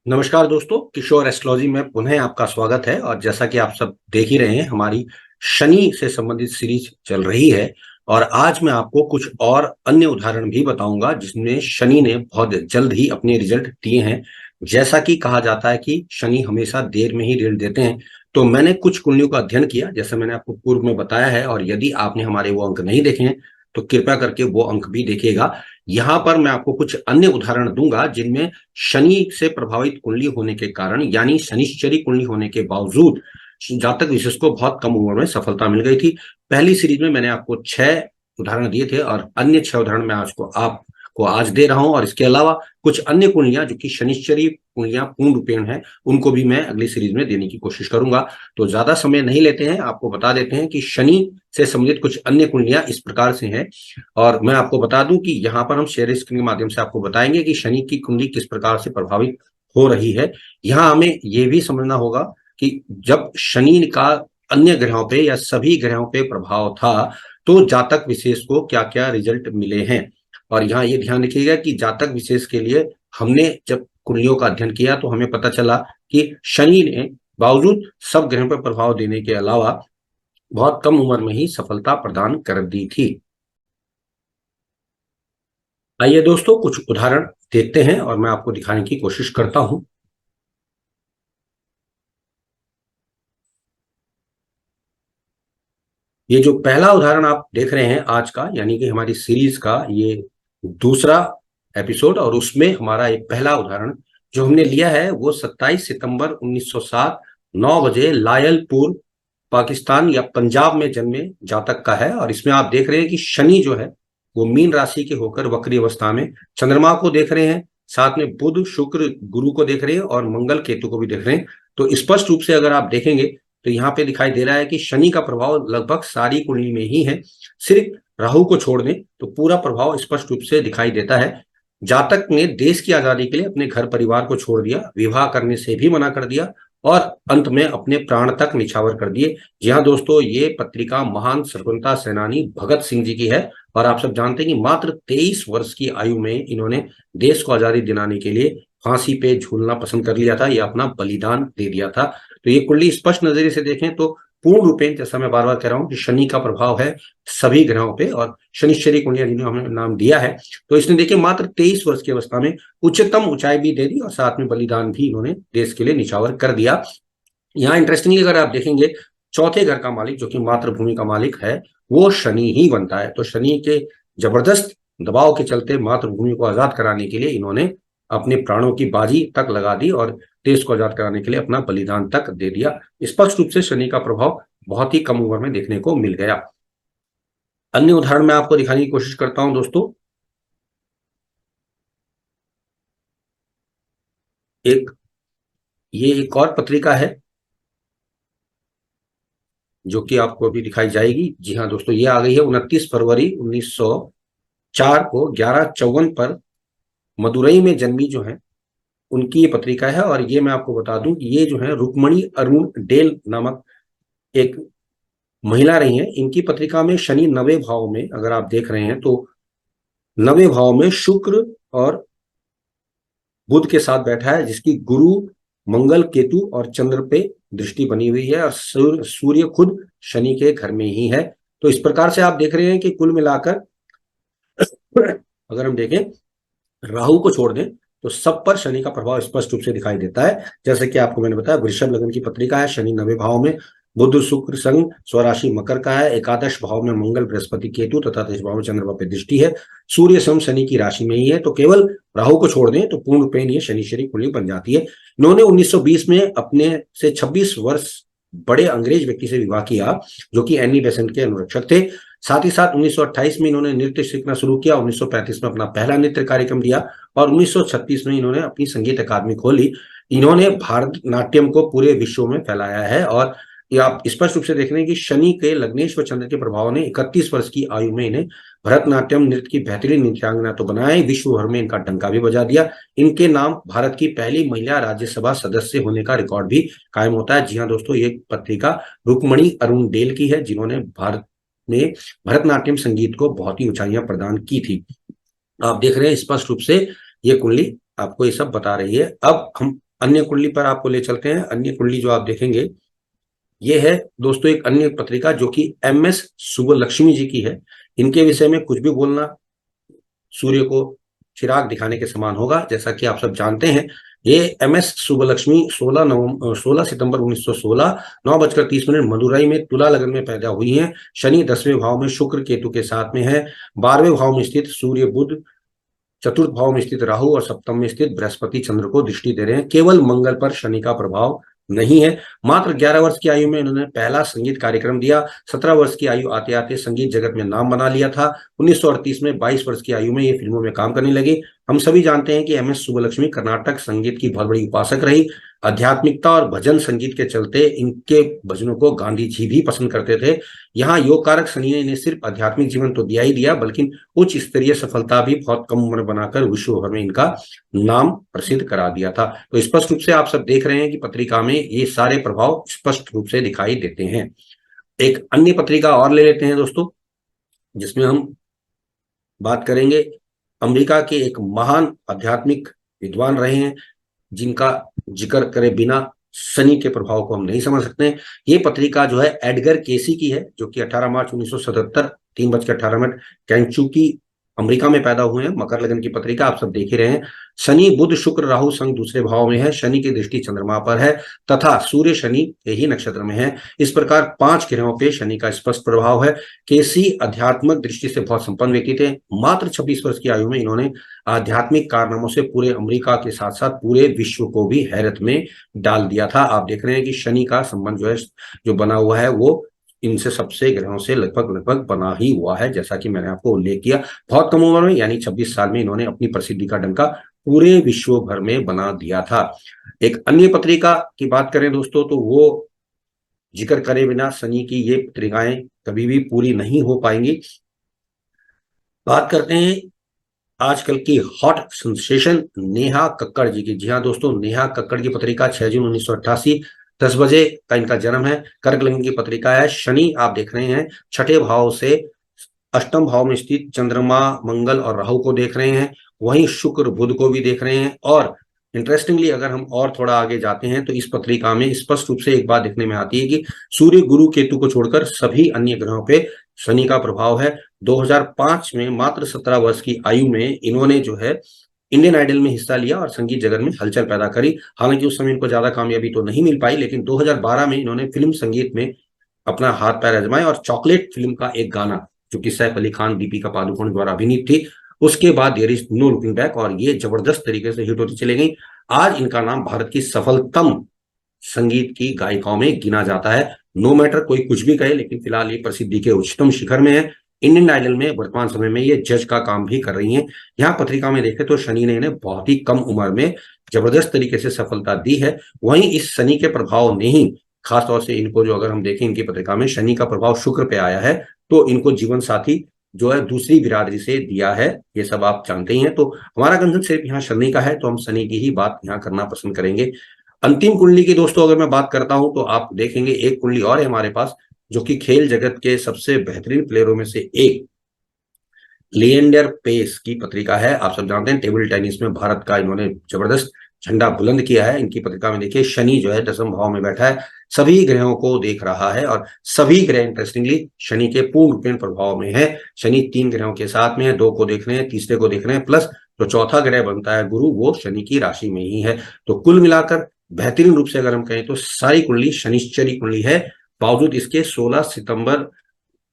नमस्कार दोस्तों, किशोर एस्ट्रोलॉजी में पुनः आपका स्वागत है। और जैसा कि आप सब देख ही रहे हैं, हमारी शनि से संबंधित सीरीज चल रही है। और आज मैं आपको कुछ और अन्य उदाहरण भी बताऊंगा जिसमें शनि ने बहुत जल्द ही अपने रिजल्ट दिए हैं। जैसा कि कहा जाता है कि शनि हमेशा देर में ही रिजल्ट देते हैं, तो मैंने कुछ कुंडलियों का अध्ययन किया, जैसे मैंने आपको पूर्व में बताया है। और यदि आपने हमारे वो अंक नहीं देखे हैं तो कृपया करके वो अंक भी देखिएगा। यहाँ पर मैं आपको कुछ अन्य उदाहरण दूंगा जिनमें शनि से प्रभावित कुंडली होने के कारण, यानी शनिश्चरी कुंडली होने के बावजूद जातक विशेष को बहुत कम उम्र में सफलता मिल गई थी। पहली सीरीज में मैंने आपको 6 उदाहरण दिए थे और अन्य 6 उदाहरण मैं आपको आज दे रहा हूं। और इसके अलावा कुछ अन्य कुंडलियां जो कि शनिश्चरी कुंडलियां पूर्ण रूपेण हैं, उनको भी मैं अगली सीरीज में देने की कोशिश करूंगा। तो ज्यादा समय नहीं लेते हैं, आपको बता देते हैं कि शनि से संबंधित कुछ अन्य कुंडलियां इस प्रकार से हैं। और मैं आपको बता दूं कि यहाँ पर हम शेयर स्क्रीन के माध्यम से आपको बताएंगे कि शनि की कुंडली किस प्रकार से प्रभावित हो रही है। यहाँ हमें यह भी समझना होगा कि जब शनि का अन्य ग्रहों पे या सभी ग्रहों पे प्रभाव था तो जातक विशेष को क्या क्या रिजल्ट मिले हैं। और यहाँ ये ध्यान रखिएगा कि जातक विशेष के लिए हमने जब कुंडलियों का अध्ययन किया तो हमें पता चला कि शनि ने बावजूद सब ग्रहों पर प्रभाव देने के अलावा बहुत कम उम्र में ही सफलता प्रदान कर दी थी। आइए दोस्तों, कुछ उदाहरण देखते हैं और मैं आपको दिखाने की कोशिश करता हूं। ये जो पहला उदाहरण आप देख रहे हैं आज का, यानी कि हमारी सीरीज का ये दूसरा एपिसोड, और उसमें हमारा एक पहला उदाहरण जो हमने लिया है वो 27 सितंबर 1907 9 बजे लायलपुर, पाकिस्तान या पंजाब में जन्मे जातक का है। और इसमें आप देख रहे हैं कि शनि जो है वो मीन राशि के होकर वक्री अवस्था में चंद्रमा को देख रहे हैं, साथ में बुध शुक्र गुरु को देख रहे हैं और मंगल केतु को भी देख रहे हैं। तो स्पष्ट रूप से अगर आप देखेंगे तो यहाँ पे दिखाई दे रहा है कि शनि का प्रभाव लगभग सारी कुंडली में ही है। सिर्फ राहु को छोड़ दें तो पूरा प्रभाव स्पष्ट रूप से दिखाई देता है। जातक ने देश की आजादी के लिए अपने घर परिवार को छोड़ दिया, विवाह करने से भी मना कर दिया और अंत में अपने प्राण तक निछावर कर दिए। जी हाँ दोस्तों, ये पत्रिका महान स्वतंत्रता सेनानी भगत सिंह जी की है। और आप सब जानते हैं कि मात्र 23 वर्ष की आयु में इन्होंने देश को आजादी दिलाने के लिए फांसी पे झूलना पसंद कर लिया था, या अपना बलिदान दे दिया था। तो ये कुंडली स्पष्ट नजरिए से देखें तो पूर्ण रूपेण, जैसा मैं बार बार कह रहा हूं कि शनि का प्रभाव है सभी ग्रहों पे, और शनिश्चरी कुंडलियां जिन्हें हमने नाम दिया है, तो इसने देखिए मात्र 23 वर्ष की अवस्था में उच्चतम ऊंचाई भी दे दी और साथ में बलिदान भी इन्होंने देश के लिए निछावर कर दिया। यहाँ इंटरेस्टिंगली अगर आप देखेंगे, चौथे घर का मालिक जो कि मातृभूमि का मालिक है वो शनि ही बनता है। तो शनि के जबरदस्त दबाव के चलते मातृभूमि को आजाद कराने के लिए इन्होंने अपने प्राणों की बाजी तक लगा दी और देश को आजाद कराने के लिए अपना बलिदान तक दे दिया। स्पष्ट रूप से शनि का प्रभाव बहुत ही कम उम्र में देखने को मिल गया। अन्य उदाहरण मैं आपको दिखाने की कोशिश करता हूं दोस्तों। एक ये एक और पत्रिका है जो कि आपको अभी दिखाई जाएगी। जी हाँ दोस्तों, ये आ गई है 29 फरवरी 1904 को 11:54 पर मदुरई में जन्मी जो है उनकी ये पत्रिका है। और ये मैं आपको बता दूं कि ये जो है रुक्मणी अरुण डेल नामक एक महिला रही हैं। इनकी पत्रिका में शनि 9वें भाव में अगर आप देख रहे हैं तो 9वें भाव में शुक्र और बुध के साथ बैठा है, जिसकी गुरु मंगल केतु और चंद्र पे दृष्टि बनी हुई है, और सूर्य खुद शनि के घर में ही है। तो इस प्रकार से आप देख रहे हैं कि कुल मिलाकर अगर हम देखें, राहु को छोड़ दें तो सब पर शनि का प्रभाव स्पष्ट रूप से दिखाई देता है। जैसे कि आपको मैंने बताया, वृषभ लग्न की पत्रिका है, शनि 9वें भाव में, बुध शुक्र संग स्वराशि मकर का है, एकादश भाव में मंगल बृहस्पति केतु तथा 10 भाव में चंद्रमा पे दृष्टि है, सूर्य स्वयं शनि की राशि में ही है। तो केवल राहु को छोड़ दें तो पूर्ण रूपेण ये शनिश्चरी कुंडली बन जाती है। इन्होंने 1920 में अपने से 26 वर्ष बड़े अंग्रेज व्यक्ति से विवाह किया जो कि एनी बेसेंट के अनुरक्षक थे। साथ ही साथ 1928 में इन्होंने नृत्य सीखना शुरू किया, 1935 में अपना पहला नृत्य कार्यक्रम दिया और 1936 में इन्होंने अपनी संगीत अकादमी खोली। इन्होंने भारतनाट्यम को पूरे विश्व में फैलाया है। और ये आप स्पष्ट रूप से देख रहे हैं कि शनि के लग्नेश व चंद्र के प्रभाव ने 31 वर्ष की आयु में इन्हें भरतनाट्यम नृत्य की बेहतरीन नृत्यांगना तो बनाए, विश्व भर में इनका डंका भी बजा दिया। इनके नाम भारत की पहली महिला राज्यसभा सदस्य होने का रिकॉर्ड भी कायम होता है। जी हाँ दोस्तों, ये पत्रिका रुक्मणी अरुण डेल की है, जिन्होंने भारत में भरतनाट्यम संगीत को बहुत ही ऊंचाइयां प्रदान की थी। आप देख रहे हैं स्पष्ट रूप से ये कुंडली आपको ये सब बता रही है। अब हम अन्य कुंडली पर आपको ले चलते हैं। अन्य कुंडली जो आप देखेंगे ये है दोस्तों एक अन्य पत्रिका जो कि MS सुब्बलक्ष्मी जी की है। इनके विषय में कुछ भी बोलना सूर्य को चिराग दिखाने के समान होगा। जैसा कि आप सब जानते हैं, ये MS सुब्बलक्ष्मी 16 सितंबर 1916 9:30 मदुरई में तुला लग्न में पैदा हुई हैं। शनि 10वें भाव में शुक्र केतु के साथ में है। 12वें भाव में स्थित सूर्य बुध, चतुर्थ भाव में स्थित राहु और सप्तम में स्थित बृहस्पति चंद्र को दृष्टि दे रहे हैं। केवल मंगल पर शनि का प्रभाव नहीं है। मात्र 11 वर्ष की आयु में इन्होंने पहला संगीत कार्यक्रम दिया। 17 वर्ष की आयु आते आते संगीत जगत में नाम बना लिया था। 1938 में 22 वर्ष की आयु में ये फिल्मों में काम करने लगी। हम सभी जानते हैं कि MS सुब्बलक्ष्मी कर्नाटक संगीत की बहुत बड़ी उपासक रही। आध्यात्मिकता और भजन संगीत के चलते इनके भजनों को गांधी जी भी पसंद करते थे। यहाँ योग कारक शनि ने इन्हें सिर्फ आध्यात्मिक जीवन तो दिया ही दिया, बल्कि उच्च स्तरीय सफलता भी बहुत कम उम्र बनाकर विश्व भर में इनका नाम प्रसिद्ध करा दिया था। तो स्पष्ट रूप से आप सब देख रहे हैं कि पत्रिका में ये सारे प्रभाव स्पष्ट रूप से दिखाई देते हैं। एक अन्य पत्रिका और ले लेते हैं दोस्तों, जिसमें हम बात करेंगे अमेरिका के एक महान आध्यात्मिक विद्वान रहे हैं, जिनका जिक्र करे बिना शनि के प्रभाव को हम नहीं समझ सकते हैं। ये पत्रिका जो है एडगर केसी की है, जो कि 18 मार्च 1977 3:18 कैंचुकी अमेरिका में पैदा हुए हैं। मकर लगन की पत्रिका आप सब देख ही रहे हैं। शनि बुध शुक्र राहु संग दूसरे भाव में है। शनि की दृष्टि चंद्रमा पर है तथा सूर्य शनि यही नक्षत्र में है। इस प्रकार 5 ग्रहों पे शनि का स्पष्ट प्रभाव है। केसी आध्यात्मिक दृष्टि से बहुत संपन्न व्यक्ति थे। मात्र 26 वर्ष की आयु में इन्होंने आध्यात्मिक कारनामों से पूरे अमेरिका के साथ साथ पूरे विश्व को भी हैरत में डाल दिया था। आप देख रहे हैं कि शनि का संबंध जो है जो बना हुआ है वो इनसे सबसे ग्रहों से लगभग बना ही हुआ है। जैसा कि मैंने आपको उल्लेख किया, बहुत कम उम्र में यानी 26 साल में इन्होंने अपनी प्रसिद्धि का डंका पूरे विश्व भर में बना दिया था। एक अन्य पत्रिका की बात करें दोस्तों, तो वो जिक्र करे बिना शनि की ये पत्रिकाएं कभी भी पूरी नहीं हो पाएंगी। बात करते हैं आजकल की हॉट सेंसेशन नेहा कक्कड़ जी की। जी हाँ दोस्तों, नेहा कक्कड़ की पत्रिका 6 जून 1988 10 बजे का इनका जन्म है। कर्क लग्न की पत्रिका है। शनि आप देख रहे हैं 6ठे भाव से अष्टम भाव में स्थित चंद्रमा मंगल और राहु को देख रहे हैं। वहीं शुक्र बुध को भी देख रहे हैं। और इंटरेस्टिंगली अगर हम और थोड़ा आगे जाते हैं तो इस पत्रिका में स्पष्ट रूप से एक बात देखने में आती है कि सूर्य गुरु केतु को छोड़कर सभी अन्य ग्रहों पे शनि का प्रभाव है। 2005 में मात्र 17 वर्ष की आयु में इन्होंने जो है इंडियन आइडल में हिस्सा लिया और संगीत जगत में हलचल पैदा करी। हालांकि उस समय इनको ज्यादा कामयाबी तो नहीं मिल पाई, लेकिन 2012 में इन्होंने फिल्म संगीत में अपना हाथ पैर आजमाए और चॉकलेट फिल्म का एक गाना जो कि सैफ अली खान दीपिका पादुकोण द्वारा अभिनीत थी, उसके बाद there is no looking back, और ये जबरदस्त तरीके से हिट होती चली गई। आज इनका नाम भारत की सफलतम संगीत की गायिकाओं में गिना जाता है। नो मैटर कोई कुछ भी कहे, लेकिन फिलहाल ये प्रसिद्धि के उच्चतम शिखर में है। इंडियन आइडल में वर्तमान समय में ये जज का काम भी कर रही हैं। यहाँ पत्रिका में देखें तो शनि ने इन्हें बहुत ही कम उम्र में जबरदस्त तरीके से सफलता दी है। वहीं इस शनि के प्रभाव ने ही खासतौर से इनको जो अगर हम देखें इनकी पत्रिका में शनि का प्रभाव शुक्र पे आया है, तो इनको जीवन साथी जो है दूसरी बिरादरी से दिया है। ये सब आप जानते ही हैं। तो हमारा कंसर्न सिर्फ यहाँ शनि का है, तो हम शनि की ही बात यहाँ करना पसंद करेंगे। अंतिम कुंडली की दोस्तों अगर मैं बात करता हूं तो आप देखेंगे एक कुंडली और है हमारे पास, जो कि खेल जगत के सबसे बेहतरीन प्लेयरों में से एक लिएंडर पेस की पत्रिका है। आप सब जानते हैं टेबल टेनिस में भारत का इन्होंने जबरदस्त झंडा बुलंद किया है। इनकी पत्रिका में देखिए शनि जो है 10वें भाव में बैठा है, सभी ग्रहों को देख रहा है और सभी ग्रह इंटरेस्टिंगली शनि के पूर्ण प्रभाव में है। शनि 3 ग्रहों के साथ में है, 2 को देख रहे हैं, तीसरे को देख रहे हैं, प्लस जो चौथा ग्रह बनता है गुरु, वो शनि की राशि में ही है। तो कुल मिलाकर बेहतरीन रूप से अगर हम कहें तो सारी कुंडली शनिश्चरी कुंडली है। बावजूद इसके 16 सितंबर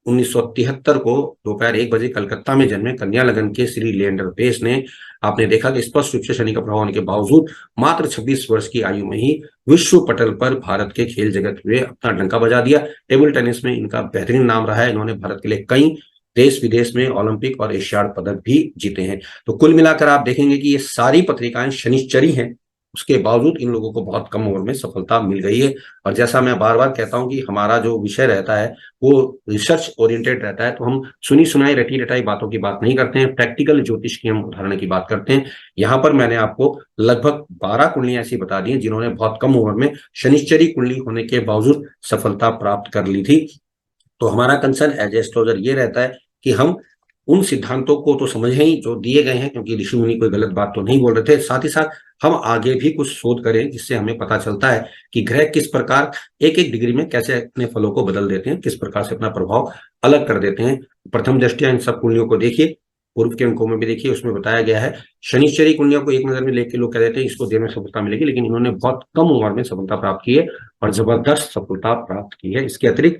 1973 को दोपहर 1 बजे कलकत्ता में जन्मे कन्या लगन के श्री लिएंडर पेस ने, आपने देखा कि स्पष्ट रूप से शनि का प्रभाव होने के बावजूद मात्र 26 वर्ष की आयु में ही विश्व पटल पर भारत के खेल जगत में अपना डंका बजा दिया। टेबल टेनिस में इनका बेहतरीन नाम रहा है। इन्होंने भारत के लिए कई देश विदेश में ओलंपिक और एशियाड पदक भी जीते हैं। तो कुल मिलाकर आप देखेंगे कि ये सारी पत्रिकाएं शनिश्चरी हैं, उसके बावजूद इन लोगों को बहुत कम उम्र में सफलता मिल गई है। और जैसा मैं बार बार कहता हूं कि हमारा जो विषय रहता है वो रिसर्च ओरिएंटेड रहता है, तो हम सुनी सुनाई रटी रटाई बातों की बात नहीं करते हैं, प्रैक्टिकल ज्योतिष की हम उदाहरण की बात करते हैं। यहाँ पर मैंने आपको लगभग 12 कुंडलियां ऐसी बता दी हैं जिन्होंने बहुत कम उम्र में शनिश्चरी कुंडली होने के बावजूद सफलता प्राप्त कर ली थी। तो हमारा कंसर्न एज एस्ट्रोलॉजर ये रहता है कि हम उन सिद्धांतों को तो समझें ही जो दिए गए हैं, क्योंकि ऋषि मुनि कोई गलत बात तो नहीं बोल रहे थे। साथ ही साथ हम आगे भी कुछ शोध करें जिससे हमें पता चलता है कि ग्रह किस प्रकार एक एक डिग्री में कैसे अपने फलों को बदल देते हैं, किस प्रकार से अपना प्रभाव अलग कर देते हैं। प्रथम दृष्टया इन सब कुंडलियों को देखिए, पूर्व के अंकों में भी देखिए, उसमें बताया गया है शनिश्चरी कुंडलियों को एक नजर में लेके लोग कह देते हैं इसको देर में सफलता मिलेगी, लेकिन इन्होंने बहुत कम उम्र में सफलता प्राप्त की है और जबरदस्त सफलता प्राप्त की है। इसके अतिरिक्त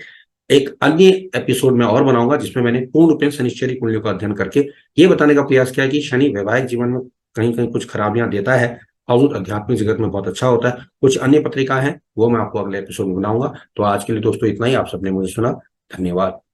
एक अन्य एपिसोड में और बनाऊंगा जिसमें मैंने पूर्ण रूप से शनिश्चरी कुंडलियों का अध्ययन करके ये बताने का प्रयास किया कि शनि वैवाहिक जीवन में कहीं कहीं कुछ खराबियां देता है, बावजूद आध्यात्मिक जगत में बहुत अच्छा होता है। कुछ अन्य पत्रिका है वो मैं आपको अगले एपिसोड में बनाऊंगा। तो आज के लिए दोस्तों इतना ही। आप सबने मुझे सुना, धन्यवाद।